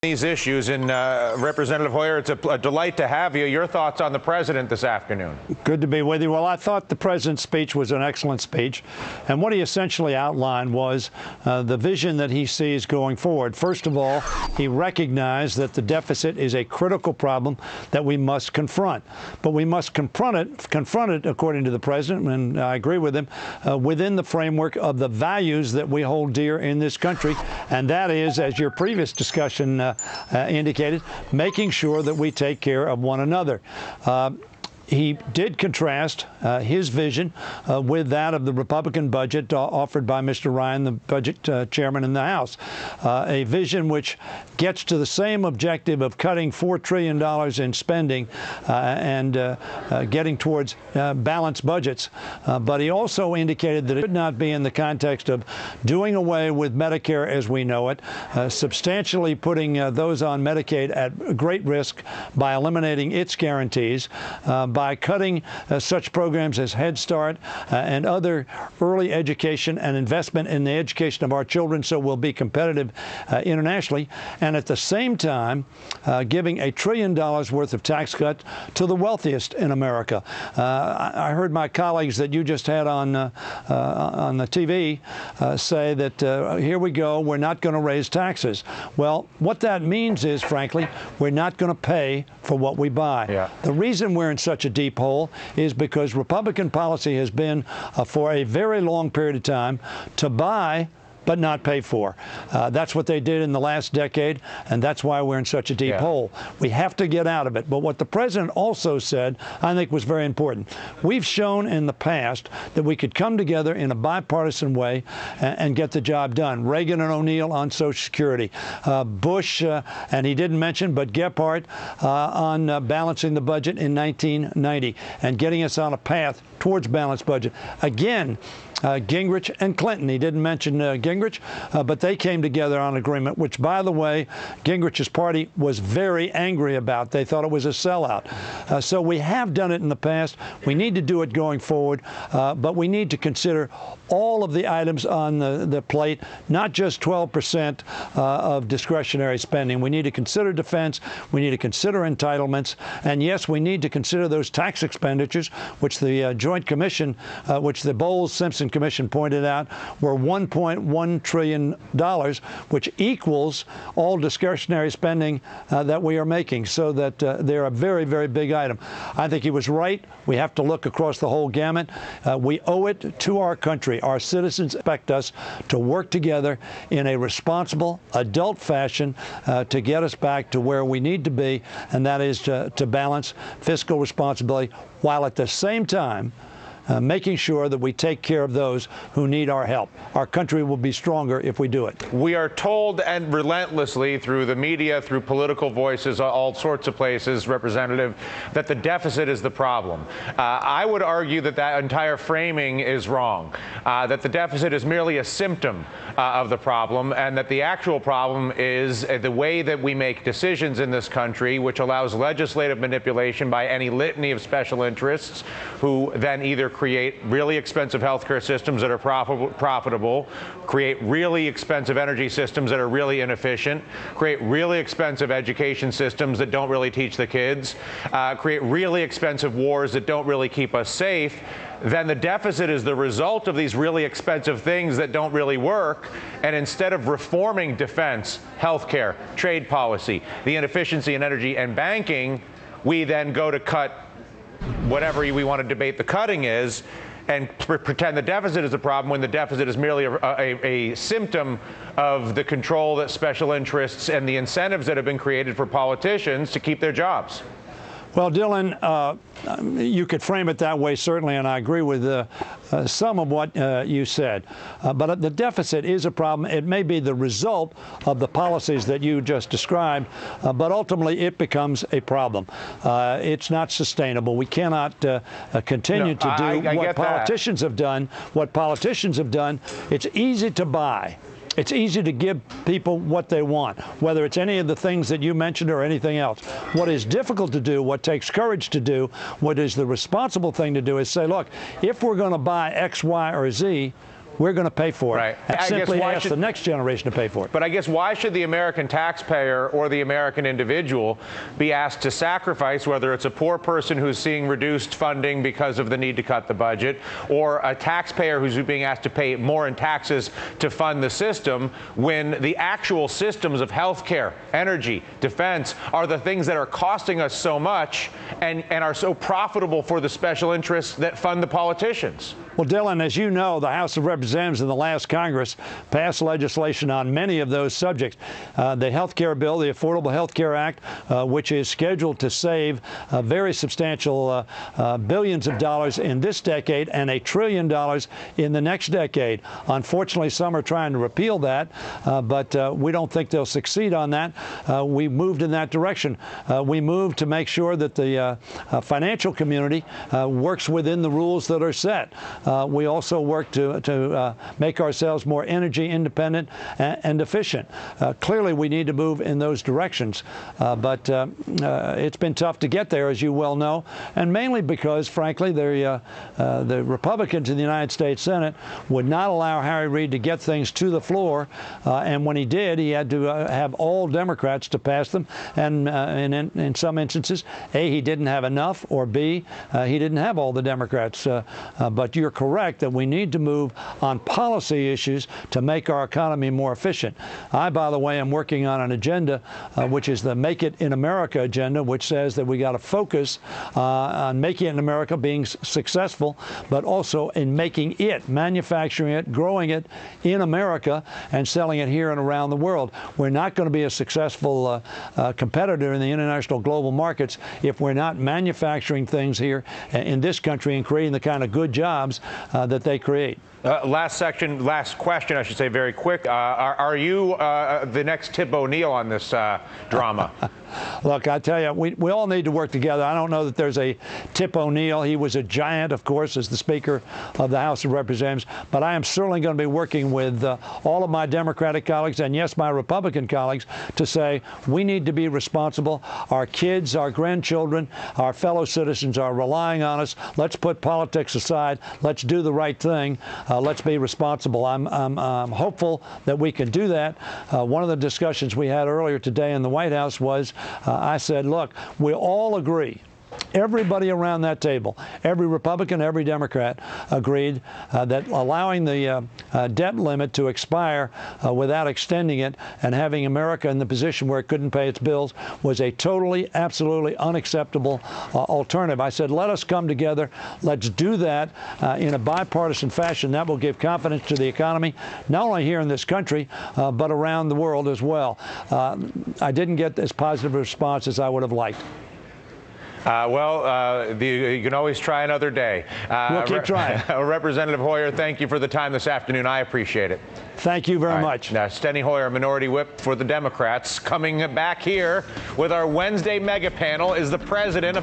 these issues. And Representative Hoyer, it's a delight to have you. Your thoughts on the president this afternoon? Good to be with you. Well, I thought the president's speech was an excellent speech. And what he essentially outlined was the vision that he sees going forward. First of all, he recognized that the deficit is a critical problem that we must confront. But we must confront it, according to the president, and I agree with him, within the framework of the values that we hold dear in this country. And that is, as your previous discussion indicated, making sure that we take care of one another. He did contrast his vision with that of the Republican budget offered by Mr. Ryan, the budget chairman in the House, a vision which gets to the same objective of cutting $4 trillion in spending and getting towards balanced budgets. But he also indicated that it should not be in the context of doing away with Medicare as we know it, substantially putting those on Medicaid at great risk by eliminating its guarantees, by cutting such programs as Head Start and other early education and investment in the education of our children so we'll be competitive internationally, and at the same time giving $1 trillion worth of tax cut to the wealthiest in America. I heard my colleagues that you just had on the TV say that here we go, we're not going to raise taxes. Well, what that means is, frankly, we're not going to pay for what we buy. Yeah. The reason we're in such a deep hole is because Republican policy has been for a very long period of time to buy but not pay for. That's what they did in the last decade, and that's why we're in such a deep hole. We have to get out of it. But what the president also said, I think, was very important. We've shown in the past that we could come together in a bipartisan way and get the job done. Reagan and O'Neill on Social Security. Bush, and he didn't mention, but Gephardt on balancing the budget in 1990 and getting us on a path towards balanced budget. Again, Gingrich and Clinton. He didn't mention Gingrich, but they came together on an agreement, which, by the way, Gingrich's party was very angry about. They thought it was a sellout. So we have done it in the past. We need to do it going forward, but we need to consider all of the items on the plate, not just 12% of discretionary spending. We need to consider defense. We need to consider entitlements. And yes, we need to consider those tax expenditures, which the Joint Commission, which the Bowles-Simpson Commission pointed out, were $1.1 trillion, which equals all discretionary spending that we are making, so that they're a very, very big item. I think he was right. We have to look across the whole gamut. We owe it to our country. Our citizens expect us to work together in a responsible, adult fashion to get us back to where we need to be, and that is to balance fiscal responsibility while at the same time making sure that we take care of those who need our help. Our country will be stronger if we do it. We are told, and relentlessly through the media, through political voices, all sorts of places, Representative, that the deficit is the problem. I would argue that that entire framing is wrong, that the deficit is merely a symptom of the problem, and that the actual problem is the way that we make decisions in this country, which allows legislative manipulation by any litany of special interests who then either create really expensive healthcare systems that are profitable, create really expensive energy systems that are really inefficient, create really expensive education systems that don't really teach the kids, create really expensive wars that don't really keep us safe. Then the deficit is the result of these really expensive things that don't really work. And instead of reforming defense, healthcare, trade policy, the inefficiency in energy and banking, we then go to cut whatever we want to debate the cutting is and pretend the deficit is a problem when the deficit is merely a symptom of the control that special interests and the incentives that have been created for politicians to keep their jobs. Well, Dylan, you could frame it that way, certainly, and I agree with some of what you said. But the deficit is a problem. It may be the result of the policies that you just described, but ultimately it becomes a problem. It's not sustainable. We cannot continue to do what politicians have done. What politicians have done, it's easy to buy. It's easy to give people what they want, whether it's any of the things that you mentioned or anything else. What is difficult to do, what takes courage to do, what is the responsible thing to do is say, look, if we're going to buy X, Y, or Z, we're going to pay for it. Right. And simply ask the next generation to pay for it. But I guess why should the American taxpayer or the American individual be asked to sacrifice, whether it's a poor person who's seeing reduced funding because of the need to cut the budget, or a taxpayer who's being asked to pay more in taxes to fund the system, when the actual systems of health care, energy, defense are the things that are costing us so much and are so profitable for the special interests that fund the politicians? Well, Dylan, as you know, the House of Representatives in the last Congress passed legislation on many of those subjects. The health care bill, the Affordable Health Care Act, which is scheduled to save very substantial billions of dollars in this decade and $1 trillion in the next decade. Unfortunately, some are trying to repeal that, but we don't think they'll succeed on that. We moved in that direction. We moved to make sure that the financial community works within the rules that are set. We also work to make ourselves more energy independent and efficient. Clearly, we need to move in those directions, but it's been tough to get there, as you well know, and mainly because, frankly, the Republicans in the United States Senate would not allow Harry Reid to get things to the floor, and when he did, he had to have all Democrats to pass them, and in some instances, A, he didn't have enough, or B, he didn't have all the Democrats. But you're correct that we need to move on policy issues to make our economy more efficient. I, by the way, am working on an agenda, which is the Make It in America agenda, which says that we got to focus on making it in America being successful, but also in making it, manufacturing it, growing it in America, and selling it here and around the world. We're not going to be a successful competitor in the international global markets if we're not manufacturing things here in this country and creating the kind of good jobs that they create. Last question, I should say, very quick. Are you the next Tip O'Neill on this drama? Look, I tell you, we all need to work together. I don't know that there's a Tip O'Neill. He was a giant, of course, as the Speaker of the House of Representatives. But I am certainly going to be working with all of my Democratic colleagues and, yes, my Republican colleagues to say we need to be responsible. Our kids, our grandchildren, our fellow citizens are relying on us. Let's put politics aside. Let's do the right thing. Let's be responsible. I'm hopeful that we can do that. One of the discussions we had earlier today in the White House was I said, look, we all agree. Everybody around that table, every Republican, every Democrat, agreed that allowing the debt limit to expire without extending it and having America in the position where it couldn't pay its bills was a totally, absolutely unacceptable alternative. I said, let us come together. Let's do that in a bipartisan fashion. That will give confidence to the economy, not only here in this country, but around the world as well. I didn't get as positive a response as I would have liked. You can always try another day. We'll keep trying. Representative Hoyer, thank you for the time this afternoon. I appreciate it. Thank you very much. Now, Steny Hoyer, Minority Whip for the Democrats. Coming back here with our Wednesday mega panel is the president of